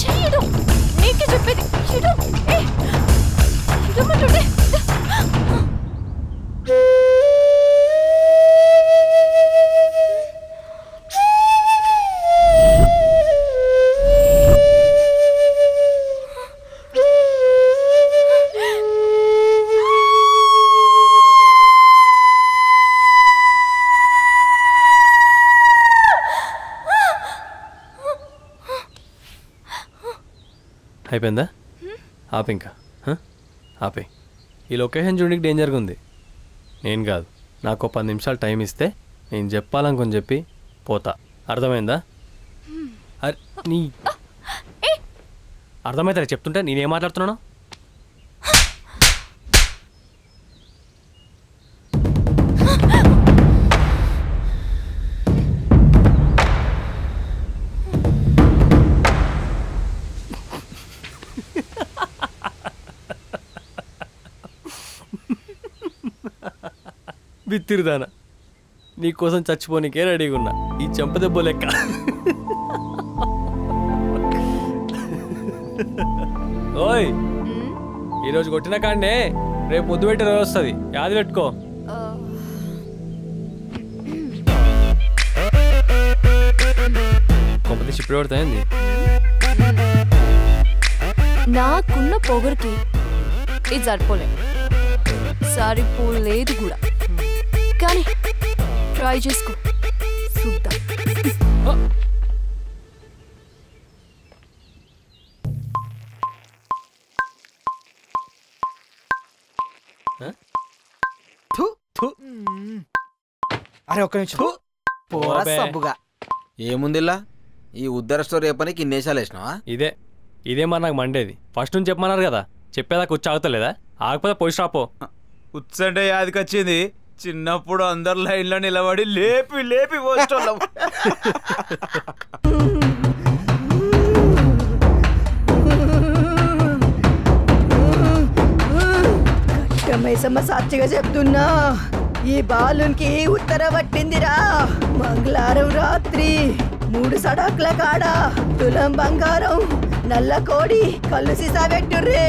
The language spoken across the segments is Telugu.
చెయ్యడు నీకే చెప్పేది అయిపోయిందా? ఆపే ఇంకా ఆపే. ఈ లొకేషన్ చూడడానికి డేంజర్గా ఉంది. నేను కాదు, నాకు 10 నిమిషాలు టైం ఇస్తే నేను చెప్పాలనుకుని చెప్పి పోతా. అర్థమైందా? నీ అర్థమవుతారా చెప్తుంటే నేనేం మాట్లాడుతున్నాను? బిత్తిరిదానా, నీకోసం చచ్చిపోనికే రెడీగా ఉన్నా. ఈ చెంపదెబ్బ లెక్క. ఓయ్, ఈరోజు కొట్టిన కాండే రేపు పొద్దు పెట్టి రోజు వస్తుంది, యాది పెట్టుకో. కొంపతి చిప్పుడు పడతాయింది. నాకున్న పొగరికి ఇది సరిపోలే, సరిపోలేదు కూడా. కానీ ట్రై చేసుకో, చూద్దాం. అరే ఒక్క నిమిషం. ఏముందిలా ఈ ఉద్దర స్టోరీ చెప్పనికి ఇన్నేసాలు వేసినావా? ఇదే మరి నాకు మండేది. ఫస్ట్ నుంచి చెప్పమన్నారు కదా, చెప్పేదాకా వచ్చి ఆగుతలేదా? ఆగపోతే పోయి రాపో. ఉత్సంటే యాదికి వచ్చింది. చిన్నప్పుడు అందరు లైన్లో నిలబడి లేపి లేపి పోస్టోళ్ళం. కష్టమైసమ్మ సాక్షిగా చెప్తున్నా, ఈ బాలునికి ఉత్తర పట్టిందిరా. మంగళవారం రాత్రి 3 సడాకుల కాడ తులం బంగారం, నల్ల కోడి, కళ్ళు సీసా పెట్టుర్రే.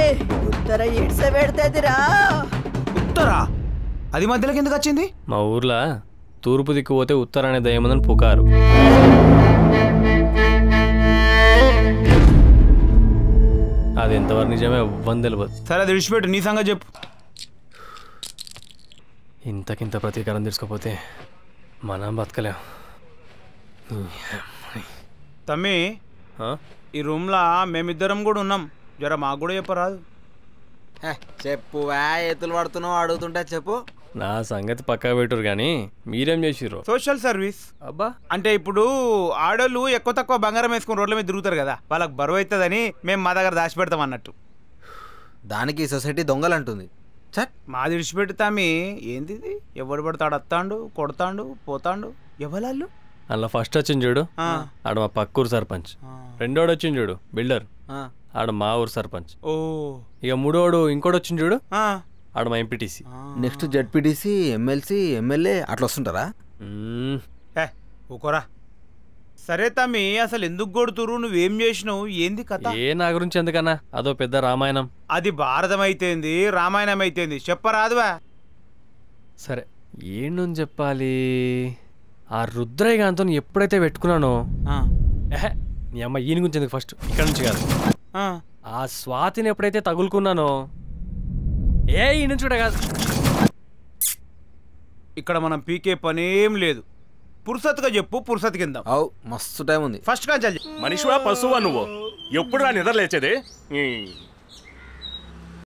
ఉత్తర ఇడ్స పెడతదిరా. ఉత్తరా? అది మధ్యలోకి ఎందుకు వచ్చింది? మా ఊర్లో తూర్పు దిక్కు పోతే ఉత్తర అనే దయ్యమందని పుకారు. అది ఎంతవరకు నిజమే ఇవ్వని తెలియదు. సరే అది విడిచిపెట్టు, నీ సంగతి చెప్పు. ఇంతకింత ప్రతీకారం తీసుకోపోతే మనం బతకలేం. తమ్మి, ఈ రూమ్లో మేమిద్దరం కూడా ఉన్నాం, జర మాకు కూడా చెప్పరాదు? చెప్పు, ఎత్తులు పడుతున్నావు అడుగుతుంటా చెప్పు. నా సంగతి పక్కా పెట్టురు కానీ మీరేం చేసిర్రు? Social service. అబ్బా, అంటే ఇప్పుడు ఆడోళ్ళు ఎక్కువ తక్కువ బంగారం వేసుకుని రోడ్ల మీద తిరుగుతారు కదా, వాళ్ళకి బరువు అవుతుందని మేము మా దగ్గర దాచిపెడతాం అన్నట్టు. దానికి సొసైటీ దొంగలంటుంది. మాది విడిచిపెడతామి. ఏంది ఎవడు పడతాడు, వస్తాడు, కొడతాడు, పోతాడు. ఎవరాళ్ళు? అలా ఫస్ట్ వచ్చింది చూడు, ఆడ మా పక్కూరు సర్పంచ్. రెండోడు వచ్చింది చూడు, బిల్డర్, ఆడ మా ఊరు సర్పంచ్. ఓ, ఇక మూడోడు ఇంకోటి వచ్చింది చూడు, ఆడ మా MPTC. Next ZPTC, MLC, MLA అట్లా వస్తుంటారా? ఊకోరా. సరే తమ్మి, అసలు ఎందుకు కొడుతురు, నువ్వేం చేసినావు, ఏంది కథ? నా గురించి ఎందుకన్నా, అదో పెద్ద రామాయణం. అది భారతం అయితేంది, రామాయణం అయితేంది, చెప్పరాదువా? సరే, ఏంటని చెప్పాలి. ఆ రుద్రయ్యగాంతో ఎప్పుడైతే పెట్టుకున్నానో, నీ అమ్మ ఈయన గురించి ఎందుకు, ఫస్ట్ ఇక్కడ నుంచి కాదు. ఆ స్వాతిని ఎప్పుడైతే తగులుకున్నానో, ఈ నుంచి కూడా కాదు, ఇక్కడ మనం పీకే పనేం లేదు. పురుసత్తుగా చెప్పు, పురుసత్ కింద. మస్తు టైం ఉంది. ఫస్ట్ కాంచాలి. మనిషివా పశువా నువ్వు? ఎప్పుడు రా నిద్ర లేచేది?